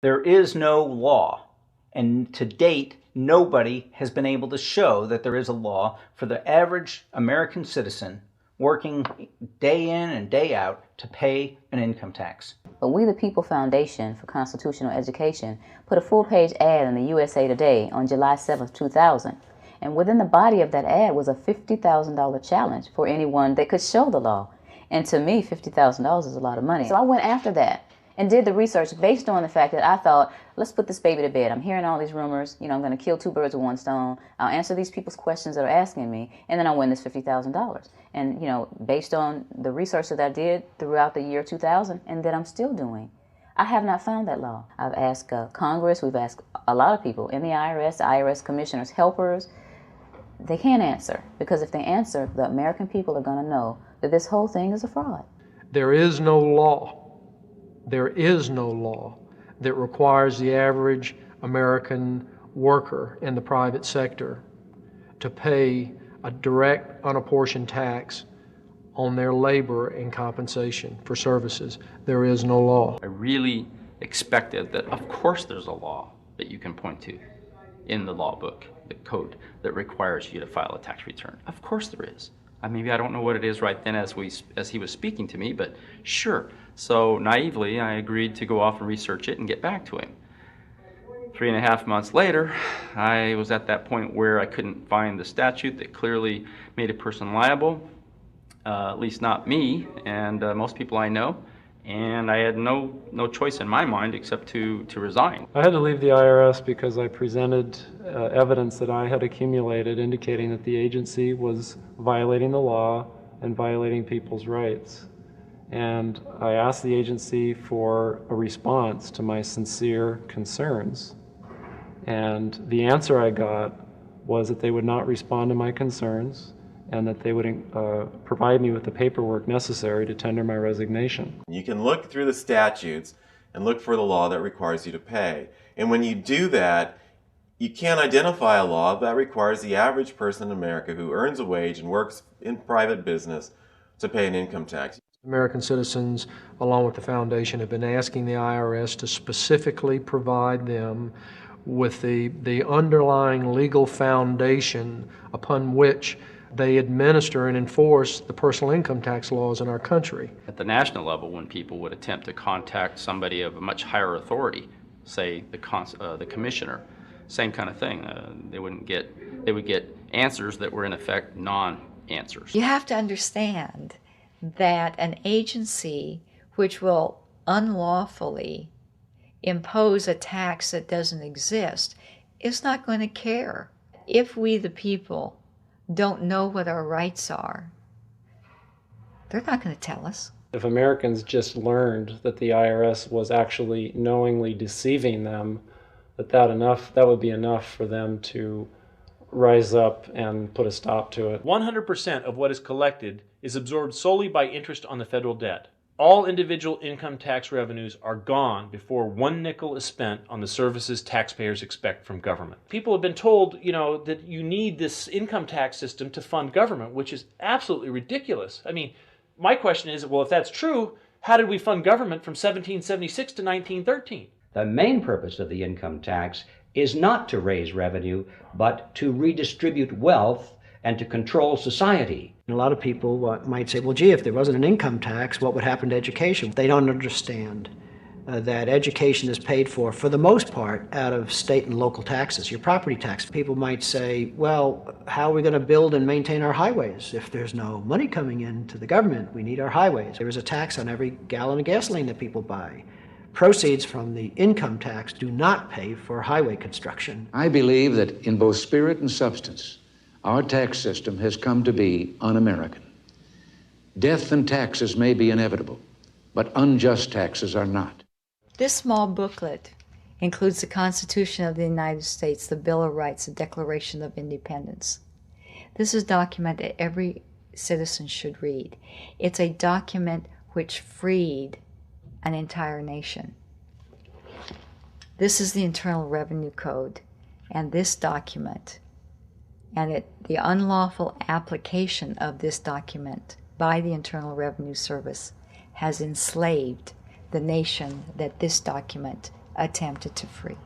There is no law, and to date, nobody has been able to show that there is a law for the average American citizen working day in and day out to pay an income tax. But We the People Foundation for Constitutional Education put a full-page ad in the USA Today on July 7th, 2000. And within the body of that ad was a $50,000 challenge for anyone that could show the law. And to me, $50,000 is a lot of money. So I went after that and did the research based on the fact that I thought, let's put this baby to bed. I'm hearing all these rumors. I'm going to kill two birds with one stone. I'll answer these people's questions that are asking me, and then I'll win this $50,000. And, based on the research that I did throughout the year 2000 and that I'm still doing, I have not found that law. I've asked Congress, we've asked a lot of people in the IRS commissioners, helpers. They can't answer, because if they answer, the American people are going to know that this whole thing is a fraud. There is no law that requires the average American worker in the private sector to pay a direct, unapportioned tax on their labor and compensation for services. There is no law. I really expected that, of course, there's a law that you can point to in the law book, the code, that requires you to file a tax return. Of course there is. Maybe I don't know what it is right then as he was speaking to me, but sure. So naively, I agreed to go off and research it and get back to him. 3.5 months later, I was at that point where I couldn't find the statute that clearly made a person liable, at least not me and most people I know. And I had no choice in my mind except to resign. I had to leave the IRS because I presented evidence that I had accumulated indicating that the agency was violating the law and violating people's rights. And I asked the agency for a response to my sincere concerns. And the answer I got was that they would not respond to my concerns and that they would provide me with the paperwork necessary to tender my resignation. You can look through the statutes and look for the law that requires you to pay. And when you do that, you can't identify a law that requires the average person in America who earns a wage and works in private business to pay an income tax. American citizens, along with the foundation, have been asking the IRS to specifically provide them with the underlying legal foundation upon which they administer and enforce the personal income tax laws in our country. At the national level, when people would attempt to contact somebody of a much higher authority, say the commissioner, same kind of thing. They would get answers that were in effect non-answers. You have to understand that an agency which will unlawfully impose a tax that doesn't exist is not going to care. If we, the people, don't know what our rights are, they're not going to tell us. If Americans just learned that the IRS was actually knowingly deceiving them, that would be enough for them to rise up and put a stop to it. 100% of what is collected is absorbed solely by interest on the federal debt. All individual income tax revenues are gone before 1 nickel is spent on the services taxpayers expect from government. People have been told, that you need this income tax system to fund government, which is absolutely ridiculous. My question is, well, if that's true, how did we fund government from 1776 to 1913? The main purpose of the income tax is not to raise revenue, but to redistribute wealth and to control society. A lot of people might say, well, gee, if there wasn't an income tax, what would happen to education? They don't understand that education is paid for the most part, out of state and local taxes, your property tax. People might say, well, how are we going to build and maintain our highways if there's no money coming into the government? We need our highways. There is a tax on every gallon of gasoline that people buy. Proceeds from the income tax do not pay for highway construction. I believe that in both spirit and substance, our tax system has come to be un-American. Death and taxes may be inevitable, but unjust taxes are not. This small booklet includes the Constitution of the United States, the Bill of Rights, the Declaration of Independence. This is a document that every citizen should read. It's a document which freed an entire nation. This is the Internal Revenue Code, and this document, and the unlawful application of this document by the Internal Revenue Service has enslaved the nation that this document attempted to free.